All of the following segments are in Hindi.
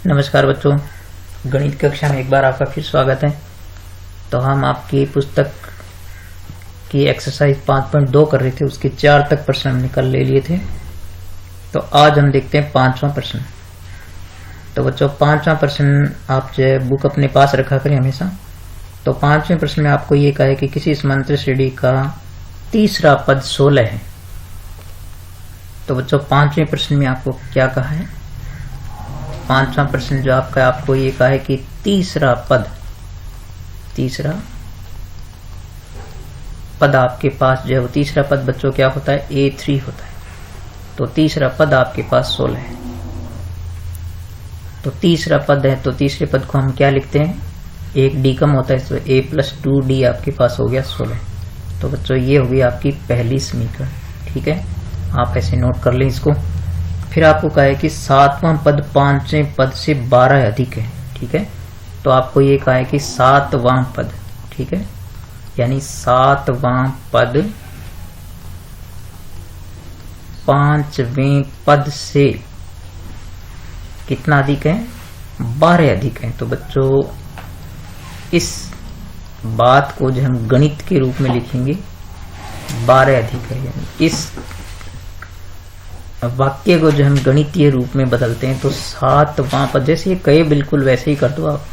नमस्कार बच्चों, गणित कक्षा में एक बार आपका फिर स्वागत है। तो हम आपकी पुस्तक की एक्सरसाइज 5.2 कर रहे थे, उसके 4 तक प्रश्न हम निकाल ले लिए थे। तो आज हम देखते हैं 5वां प्रश्न। तो बच्चों 5वां प्रश्न आप जो बुक अपने पास रखा करें हमेशा। तो 5वें प्रश्न में आपको ये कहा है कि किसी समांतर श्रेणी का तीसरा पद 16 है। तो बच्चों 5वें प्रश्न में आपको क्या कहा है? 5वां प्रश्न जो आपका आपको ये कहा है कि तीसरा पद आपके पास जो है वो तीसरा पद बच्चों क्या होता है? A3 होता है। तो तीसरा पद आपके पास 16 है। तो तीसरा पद है तो तीसरे पद को हम क्या लिखते हैं? एक डी कम होता है तो A + 2D आपके पास हो गया 16। तो बच्चों ये होगी आपकी पहली समीकरण। ठीक है, आप ऐसे नोट कर लें इसको। फिर आपको कहा है कि 7वां पद 5वें पद से 12 अधिक है। ठीक है, तो आपको ये कहा है कि 7वां पद, ठीक है, यानी 7वां पद 5वें पद से कितना अधिक है? 12 अधिक है। तो बच्चों इस बात को जो हम गणित के रूप में लिखेंगे 12 अधिक है, यानी इस वाक्य को जो हम गणितीय रूप में बदलते हैं तो 7वां पद, जैसे ये कहे बिल्कुल वैसे ही कर दो आप,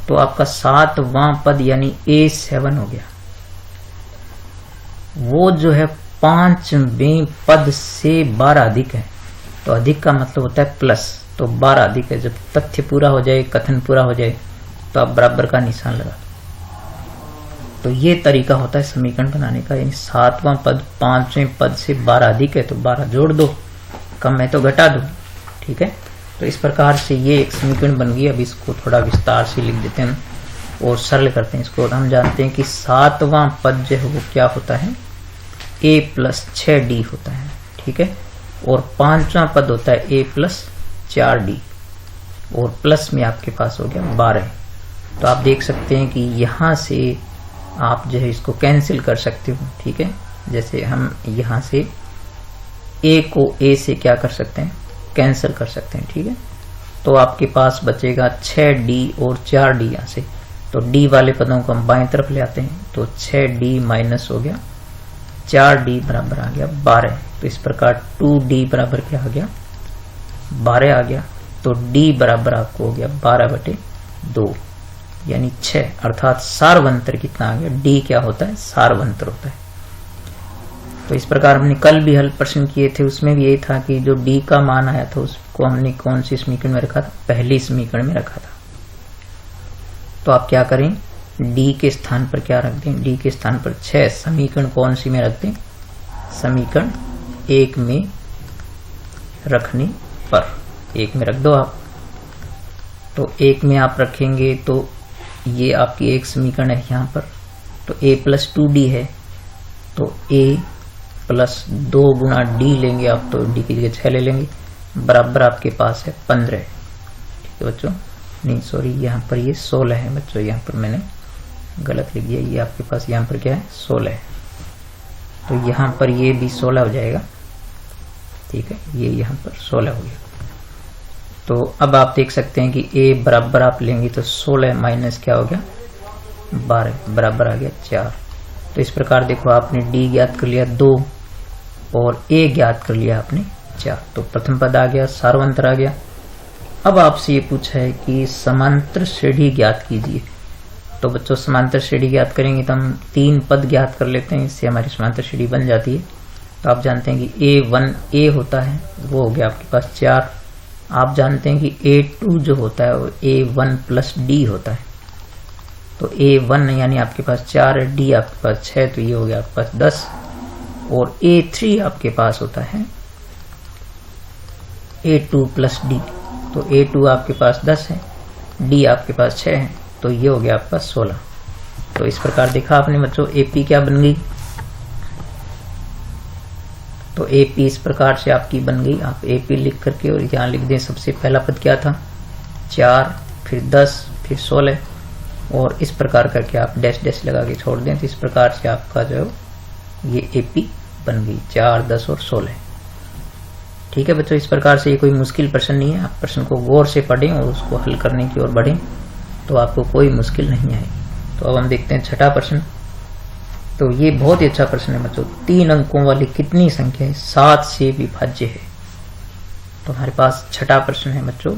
तो आपका 7वां पद यानी A7 हो गया। वो जो है 5वें पद से 12 अधिक है। तो अधिक का मतलब होता है प्लस, तो 12 अधिक है। जब तथ्य पूरा हो जाए, कथन पूरा हो जाए, तो आप बराबर का निशान लगा। तो ये तरीका होता है समीकरण बनाने का, यानी 7वां पद 5वें पद से 12 अधिक है तो 12 जोड़ दो, कम है तो घटा दो। ठीक है, तो इस प्रकार से ये एक समीकरण बन गई। अब इसको थोड़ा विस्तार से लिख देते हैं और सरल करते हैं इसको। हम जानते हैं कि 7वां पद जो है वो क्या होता है? A + 6D होता है। ठीक है, और 5वां पद होता है A + 4D, और प्लस में आपके पास हो गया 12। तो आप देख सकते हैं कि यहां से आप जो है इसको कैंसिल कर सकते हो। ठीक है, जैसे हम यहां से A को A से क्या कर सकते हैं? कैंसिल कर सकते हैं। ठीक है, तो आपके पास बचेगा 6D और 4D यहां से। तो D वाले पदों को हम बाएं तरफ ले आते हैं, तो 6D माइनस हो गया 4D बराबर आ गया 12। तो इस प्रकार 2D बराबर क्या आ गया? 12 आ गया। तो D बराबर आपको हो गया 12/2 यानी 6, अर्थात सार्वंतर कितना आ गया? D क्या होता है? सार्वंतर होता है। तो इस प्रकार हमने कल भी हल प्रश्न किए थे, उसमें भी यही था कि जो D का मान आया था उसको हमने कौन सी समीकरण में रखा था? पहली समीकरण में रखा था। तो आप क्या करें? D के स्थान पर क्या रख दें? D के स्थान पर 6। समीकरण कौन सी में रख दें? समीकरण 1 में रखने पर 1 में रख दो आप। तो 1 में आप रखेंगे तो ये आपकी एक समीकरण है यहाँ पर। तो A + 2D है, तो A + 2 गुणा D लेंगे आप, तो D की जगह 6 ले लेंगे, बराबर आपके पास है 15। ठीक है बच्चों, नहीं सॉरी, यहाँ पर ये 16 है बच्चों, यहाँ पर मैंने गलत लिख दिया। ये आपके पास यहाँ पर क्या है? 16 है। तो यहाँ पर ये भी 16 हो जाएगा। ठीक है, ये यहाँ पर 16 हो गया। तो अब आप देख सकते हैं कि A बराबर आप लेंगे तो 16 माइनस क्या हो गया? 12 बराबर आ गया 4। तो इस प्रकार देखो आपने D ज्ञात कर लिया 2 और A ज्ञात कर लिया आपने 4। तो प्रथम पद आ गया, सार्वंतर आ गया। अब आपसे ये पूछा है कि समांतर श्रेणी ज्ञात कीजिए। तो बच्चों समांतर श्रेणी ज्ञात करेंगे तो हम 3 पद ज्ञात कर लेते हैं, इससे हमारी समांतर श्रेणी बन जाती है। तो आप जानते हैं कि A1 होता है, वो हो गया आपके पास 4। आप जानते हैं कि A2 जो होता है वो A1 + D होता है। तो A1 यानी आपके पास 4 है, D आपके पास 6, तो ये हो गया आपके पास 10। और A3 आपके पास होता है A2 + D, तो A2 आपके पास 10 है, D आपके पास 6 है, तो ये हो गया आपके पास 16। तो इस प्रकार देखा आपने बच्चों AP क्या बन गई? तो AP इस प्रकार से आपकी बन गई। आप AP लिख करके और यहाँ लिख दें, सबसे पहला पद क्या था? 4, फिर 10, फिर 16, और इस प्रकार करके आप डैश डैश लगा के छोड़ दें। तो इस प्रकार से आपका जो है ये AP बन गई 4, 10 और 16। ठीक है बच्चों, इस प्रकार से ये कोई मुश्किल प्रश्न नहीं है। आप प्रश्न को गौर से पढ़ें और उसको हल करने की ओर बढ़ें तो आपको कोई मुश्किल नहीं आएगी। तो अब हम देखते हैं छठा प्रश्न। तो ये बहुत ही अच्छा प्रश्न है बच्चों। 3 अंकों वाली कितनी संख्या 7 से विभाज्य है? तो हमारे पास छठा प्रश्न है बच्चों।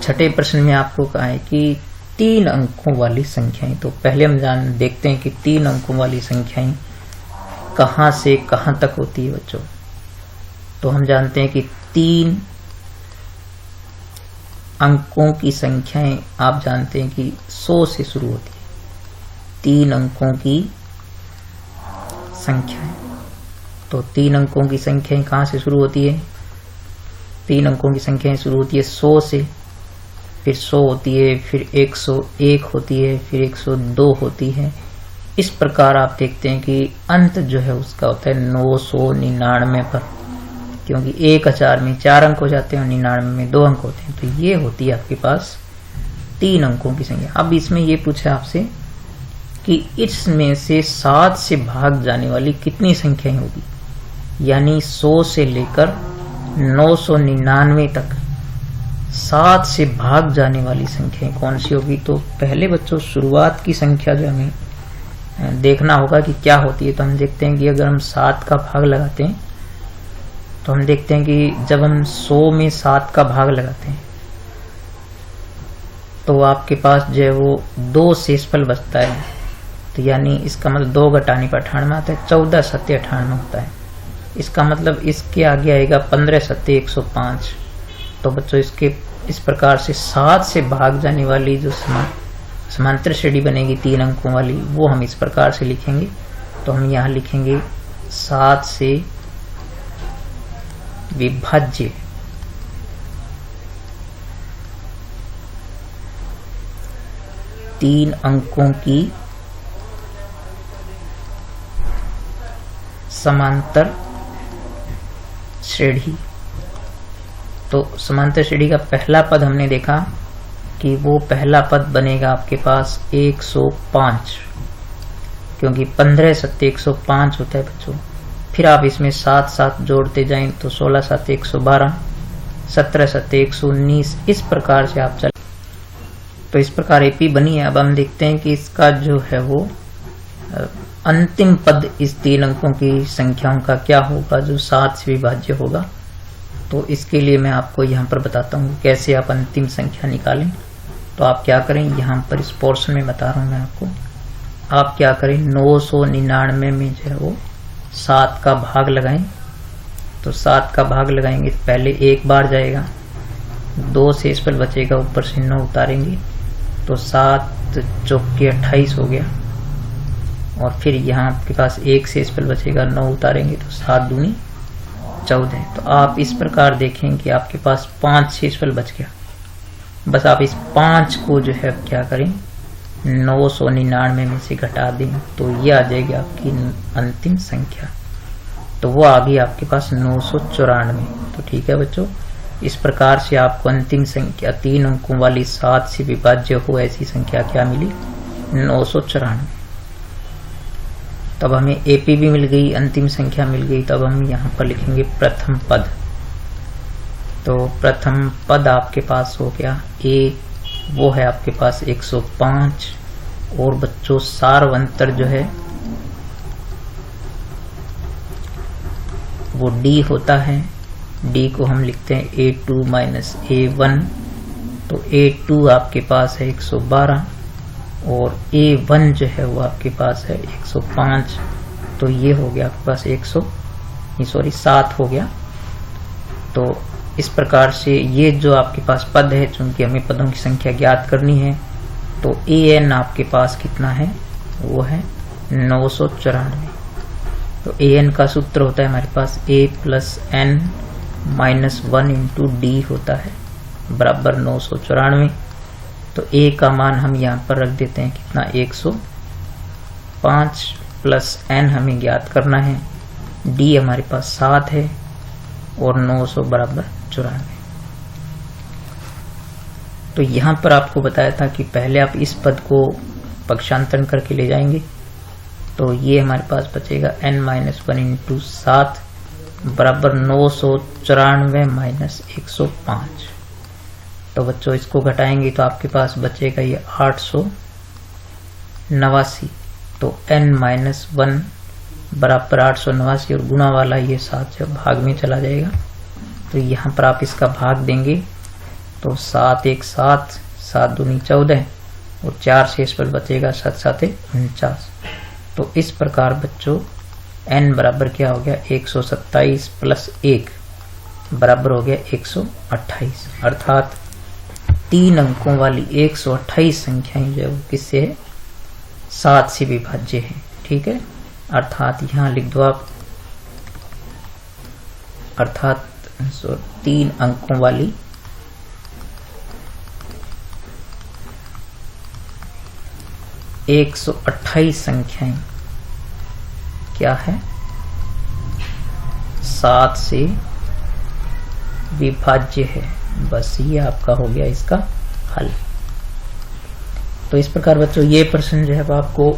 छठे प्रश्न में आपको कहा है कि 3 अंकों वाली संख्याएं। तो पहले हम देखते हैं कि 3 अंकों वाली संख्याएं कहां से कहां तक होती है बच्चों। तो हम जानते हैं कि 3 अंकों की संख्याएं आप जानते हैं कि 100 से शुरू होती है। 3 अंकों की संख्याएं, तो 3 अंकों की संख्याएं कहां से शुरू होती है? 3 अंकों की संख्याएं शुरू होती है 100 से, फिर 100 होती है, फिर 101 होती है, फिर 102 होती है। इस प्रकार आप देखते हैं कि अंत जो है उसका होता है 999 पर, क्योंकि 1000 में 4 अंक हो जाते हैं और 99 में 2 अंक होते हैं। तो ये होती है आपके पास 3 अंकों की संख्या। अब इसमें ये पूछा आपसे कि इसमें से 7 से भाग जाने वाली कितनी संख्याएं होगी, यानी 100 से लेकर 999 तक 7 से भाग जाने वाली संख्याएं कौन सी होगी। तो पहले बच्चों शुरुआत की संख्या जो हमें देखना होगा कि क्या होती है। तो हम देखते हैं कि अगर हम 7 का भाग लगाते हैं तो हम देखते हैं कि जब हम 100 में 7 का भाग लगाते हैं तो आपके पास जो है वो 2 शेषफल बचता है। तो यानी इसका मतलब 2 घटाने पर 98 आता है, 14 सत्ते 98 होता है। इसका मतलब इसके आगे आएगा 15 सत्ते 105। तो बच्चों इसके इस प्रकार से 7 से भाग जाने वाली जो समांतर श्रेणी बनेगी 3 अंकों वाली, वो हम इस प्रकार से लिखेंगे। तो हम यहाँ लिखेंगे 7 से विभाज्य 3 अंकों की समांतर श्रेणी। तो समांतर श्रेणी का पहला पद हमने देखा कि वो पहला पद बनेगा आपके पास 105, क्योंकि 15 सत्ते 105 होता है बच्चों। फिर आप इसमें 7 7 जोड़ते जाएं तो 16 सत्ते 112, 17 सत्ते 119, इस प्रकार से आप चले। तो इस प्रकार एपी बनी है। अब हम देखते हैं कि इसका जो है वो अंतिम पद इस 3 अंकों की संख्याओं का क्या होगा जो 7 से विभाज्य होगा। तो इसके लिए मैं आपको यहाँ पर बताता हूँ कैसे आप अंतिम संख्या निकालें। तो आप क्या करें, यहाँ पर इस पोर्शन में बता रहा हूँ मैं आपको। आप क्या करें, 999 में जो है वो 7 का भाग लगाएं। तो 7 का भाग लगाएंगे तो पहले 1 बार जाएगा, 2 शेषफल बचेगा, ऊपर से 9 उतारेंगे तो 7 चौके 28 हो गया। और फिर यहाँ आपके पास 1 शेषफल बचेगा, 9 उतारेंगे तो 7 दूनी 14। तो आप इस प्रकार देखें कि आपके पास 5 शेषफल बच गया। बस आप इस 5 को जो है क्या करें, 999 में से घटा दें तो ये आ जाएगी आपकी अंतिम संख्या। तो वो आ गई आपके पास 994। तो ठीक है बच्चों, इस प्रकार से आपको अंतिम संख्या 3 अंकों वाली 7 से विभाज्य हो ऐसी संख्या क्या मिली, 994। तब हमें एपी भी मिल गई, अंतिम संख्या मिल गई। तब हम यहाँ पर लिखेंगे प्रथम पद। तो प्रथम पद आपके पास हो गया ए, वो है आपके पास 105। और बच्चों सारवंतर जो है वो डी होता है। डी को हम लिखते हैं A2 माइनस A1। तो A2 आपके पास है 112 और A1 जो है वो आपके पास है 105। तो ये हो गया आपके पास 7 हो गया। तो इस प्रकार से ये जो आपके पास पद है, चूंकि हमें पदों की संख्या ज्ञात करनी है, तो AN आपके पास कितना है, वो है 994। तो AN का सूत्र होता है हमारे पास A plus N minus 1 into D होता है बराबर 994। तो A का मान हम यहाँ पर रख देते हैं कितना, 105 प्लस N हमें ज्ञात करना है। D हमारे पास 7 है और 900 बराबर 94। तो यहाँ पर आपको बताया था कि पहले आप इस पद को पक्षांतरण करके ले जाएंगे। तो ये हमारे पास बचेगा n माइनस 1 इंटू 7 बराबर 994 माइनस 105। तो बच्चों इसको घटाएंगे तो आपके पास बचेगा ये 889। तो n माइनस 1 बराबर 889 और गुणा वाला ये 7 जब भाग में चला जाएगा तो यहाँ पर आप इसका भाग देंगे तो 7 1 7, 7 दूनी 14 और 4 शेष पर बचेगा 7 7 49। तो इस प्रकार बच्चों n बराबर क्या हो गया 127 प्लस 1 बराबर हो गया 128। अर्थात 3 अंकों वाली 128 संख्याएं जो किससे है 7 से विभाज्य है। ठीक है, अर्थात यहाँ लिख दो आप, अर्थात 3 अंकों वाली 128 संख्याएं क्या है 7 से विभाज्य है। बस ये आपका हो गया इसका हल। तो इस प्रकार बच्चों ये प्रश्न जो है आपको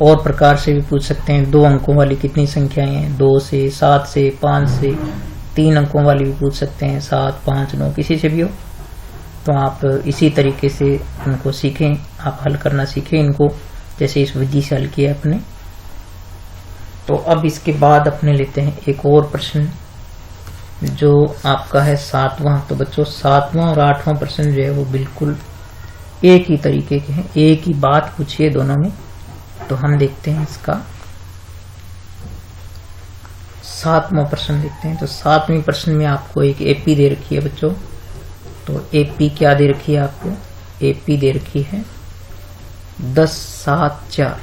और प्रकार से भी पूछ सकते हैं। 2 अंकों वाली कितनी संख्याएं हैं 2 से 7 से 5 से, 3 अंकों वाली भी पूछ सकते हैं 7 5 9 किसी से भी हो। तो आप इसी तरीके से इनको सीखें, आप हल करना सीखें इनको, जैसे इस विधि से हल किया अपने। तो अब इसके बाद अपने लेते हैं एक और प्रश्न जो आपका है 7वां। तो बच्चों 7वां और 8वां प्रश्न जो है वो बिल्कुल एक ही तरीके के हैं, एक ही बात पूछी है दोनों में। तो हम देखते हैं इसका 7वां प्रश्न देखते हैं। तो 7वें प्रश्न में आपको एक एपी दे रखी है बच्चों। तो एपी क्या दे रखी है आपको, एपी दे रखी है 10 7 4,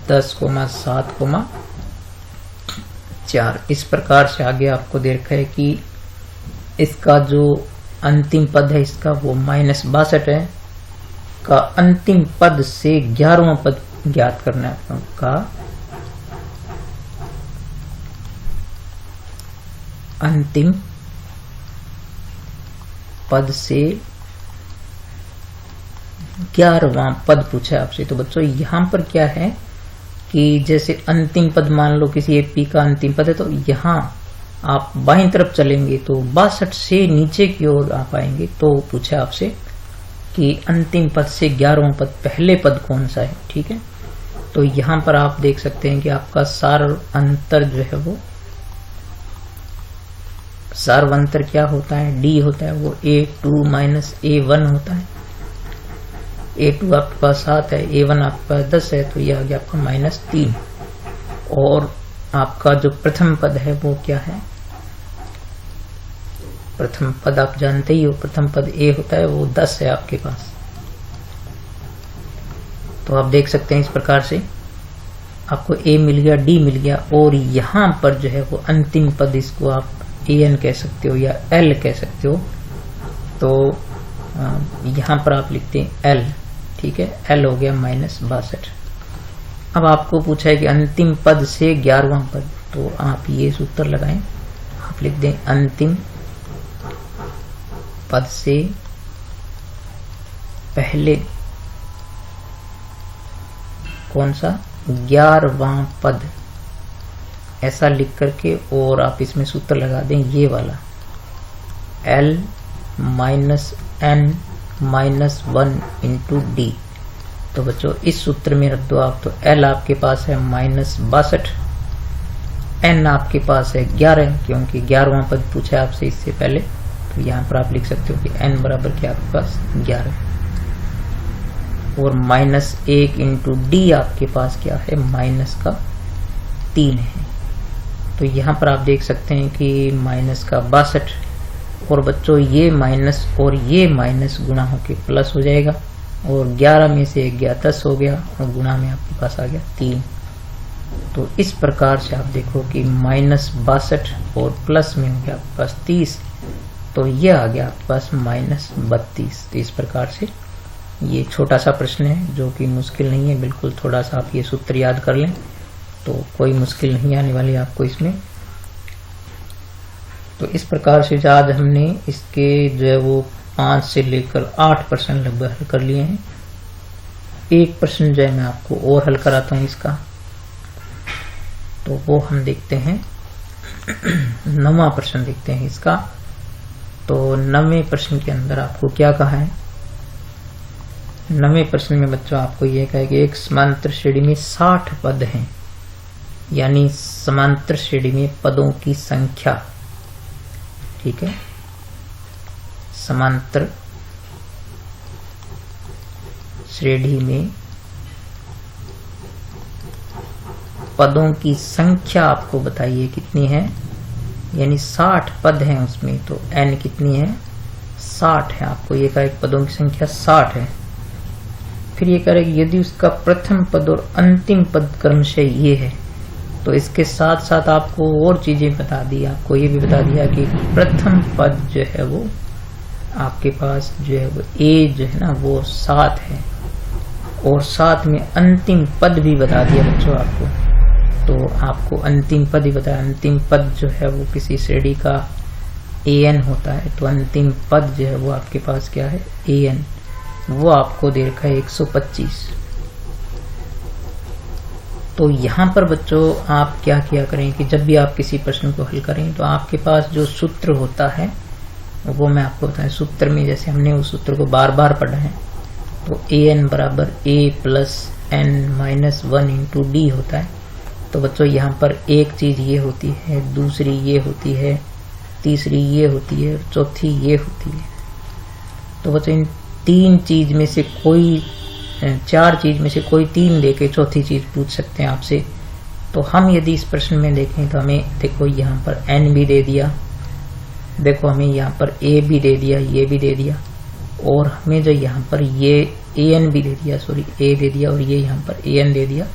10,7,4। इस प्रकार से आगे आपको दे रखा है कि इसका जो अंतिम पद है इसका वो -62 है, का अंतिम पद से 11वां पद ज्ञात करना है आपका। अंतिम पद से 11वां पद पूछा आपसे। तो बच्चों यहां पर क्या है कि जैसे अंतिम पद मान लो किसी एपी का अंतिम पद है, तो यहां आप बाईं तरफ चलेंगे तो 62 से नीचे की ओर आप आएंगे। तो पूछा आपसे कि अंतिम पद से 11वां पद पहले पद कौन सा है। ठीक है, तो यहां पर आप देख सकते हैं कि आपका सार्वंतर जो है वो सार्वंतर क्या होता है, डी होता है, वो A2 माइनस A1 होता है। A2 आपके पास 7 है, A1 आपके पास 10 है, तो यह आ गया आपका -3। और आपका जो प्रथम पद है वो क्या है, प्रथम पद आप जानते ही हो, प्रथम पद A होता है, वो 10 है आपके पास। तो आप देख सकते हैं इस प्रकार से आपको A मिल गया, D मिल गया, और यहां पर जो है वो अंतिम पद, इसको आप AN कह सकते हो या L कह सकते हो। तो यहां पर आप लिखते हैं L। ठीक है, L हो गया -62। अब आपको पूछा है कि अंतिम पद से 11वां पद, तो आप ये सूत्र लगाएं, आप लिख दें अंतिम पद से पहले कौन सा 11वां पद, ऐसा लिख करके, और आप इसमें सूत्र लगा दें ये वाला L -N -1 इंटू D। तो बच्चों इस सूत्र में रख दो आप। तो L आपके पास है -62, N आपके पास है 11, क्योंकि 11वां पद पूछा आपसे इससे पहले। तो यहाँ पर आप लिख सकते हो कि N बराबर क्या आपके पास 11, और -1 इंटू D आपके पास क्या है -3 है। तो यहाँ पर आप देख सकते हैं कि -62, और बच्चों ये माइनस और ये माइनस गुणा होके प्लस हो जाएगा, और 11 में से 1 गया 10 हो गया, और गुणा में आपके पास आ गया 3। तो इस प्रकार से आप देखो कि -62 और प्लस में हो गया आपके पास 30, तो ये आ गया आपके पास -32। तो इस प्रकार से ये छोटा सा प्रश्न है जो कि मुश्किल नहीं है, बिल्कुल थोड़ा सा आप ये सूत्र याद कर लें तो कोई मुश्किल नहीं आने वाली आपको इसमें। तो इस प्रकार से आज हमने इसके जो है वो 5 से लेकर 8 प्रश्न लगभग हल कर लिए हैं। एक प्रश्न जो है मैं आपको और हल कराता हूँ इसका, तो वो हम देखते हैं 9वां प्रश्न देखते हैं इसका। तो 9वें प्रश्न के अंदर आपको क्या कहा है? 9वें प्रश्न में बच्चों आपको यह कहा है कि एक समांतर श्रेणी में 60 पद हैं, यानी समांतर श्रेणी में पदों की संख्या, ठीक है, समांतर श्रेणी में पदों की संख्या आपको बताइए कितनी है, यानी 60 पद हैं उसमें, तो n कितनी है? 60 है। आपको ये कहा है पदों की संख्या 60 है। फिर ये कह रहा है कि यदि उसका प्रथम पद और अंतिम पद क्रमशः ये है, तो इसके साथ साथ आपको और चीजें बता दी। आपको ये भी बता दिया कि प्रथम पद जो है वो आपके पास जो है वो a जो है ना वो 7 है, और साथ में अंतिम पद भी बता दिया बच्चों आपको। तो आपको अंतिम पद ही बताया। अंतिम पद जो है वो किसी श्रेणी का an होता है, तो अंतिम पद जो है वो आपके पास क्या है? an, वो आपको दे रखा है 125। तो यहाँ पर बच्चों आप क्या किया करें कि जब भी आप किसी प्रश्न को हल करें तो आपके पास जो सूत्र होता है वो मैं आपको बताऊं। सूत्र में जैसे हमने उस सूत्र को बार बार पढ़ा है, तो an बराबर a plus n-1 into D होता है। तो बच्चों यहाँ पर एक चीज ये होती है, दूसरी ये होती है, तीसरी ये होती है, चौथी ये होती है। तो बच्चों इन 3 चीज में से कोई 4 चीज में से कोई 3 देके चौथी चीज पूछ सकते हैं आपसे। तो हम यदि इस प्रश्न में देखें तो हमें देखो यहाँ पर n भी दे दिया, देखो हमें यहाँ पर a भी दे दिया, ये भी दे दिया, और हमें जो यहाँ पर ये an भी दे दिया, सॉरी a दे दिया, और ये यहाँ पर an दे दिया।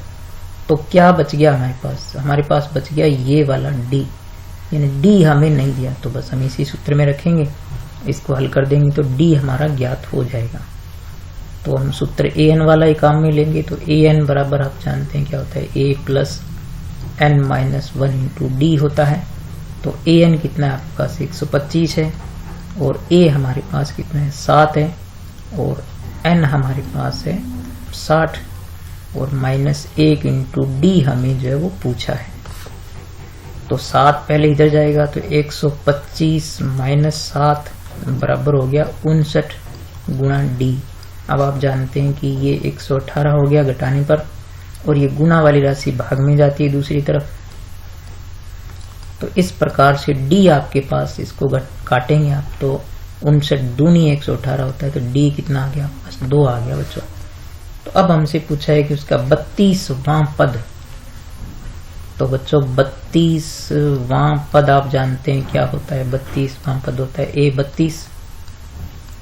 तो क्या बच गया हमारे पास? हमारे पास बच गया ये वाला d, यानी d हमें नहीं दिया। तो बस हम इसी सूत्र में रखेंगे, इसको हल कर देंगे तो d हमारा ज्ञात हो जाएगा। तो हम सूत्र an वाला ही काम में लेंगे। तो an बराबर आप जानते हैं क्या होता है? a plus n-1 into D होता है। तो an कितना है आपके पास? 125 है, और a हमारे पास कितना है? 7 है, और n हमारे पास है 60, और -1 इंटू डी हमें जो है वो पूछा है। तो 7 पहले इधर जाएगा, तो 125 - 7 बराबर हो गया 59 गुणा डी। अब आप जानते हैं कि ये 118 हो गया घटाने पर, और ये गुणा वाली राशि भाग में जाती है दूसरी तरफ। तो इस प्रकार से डी आपके पास, इसको काटेंगे आप तो 59 दूनी 118 होता है, तो डी कितना आ गया? बस 2 आ गया बच्चों। तो अब हमसे पूछा है कि उसका 32वां पद। तो बच्चों 32वां पद आप जानते हैं क्या होता है? 32वां पद होता है a32।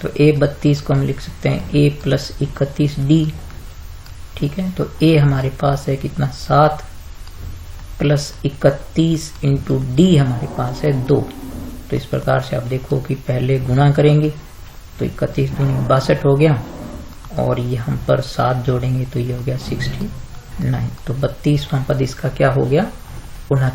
तो a32 को हम लिख सकते हैं a प्लस 31 डी, ठीक है। तो a हमारे पास है कितना? 7 प्लस 31 इंटू डी हमारे पास है 2। तो इस प्रकार से आप देखो कि पहले गुणा करेंगे तो 31 दूनी 62 हो गया, और यहाँ पर 7 जोड़ेंगे तो ये हो गया 69। तो 32वां पद इसका क्या हो गया? 69।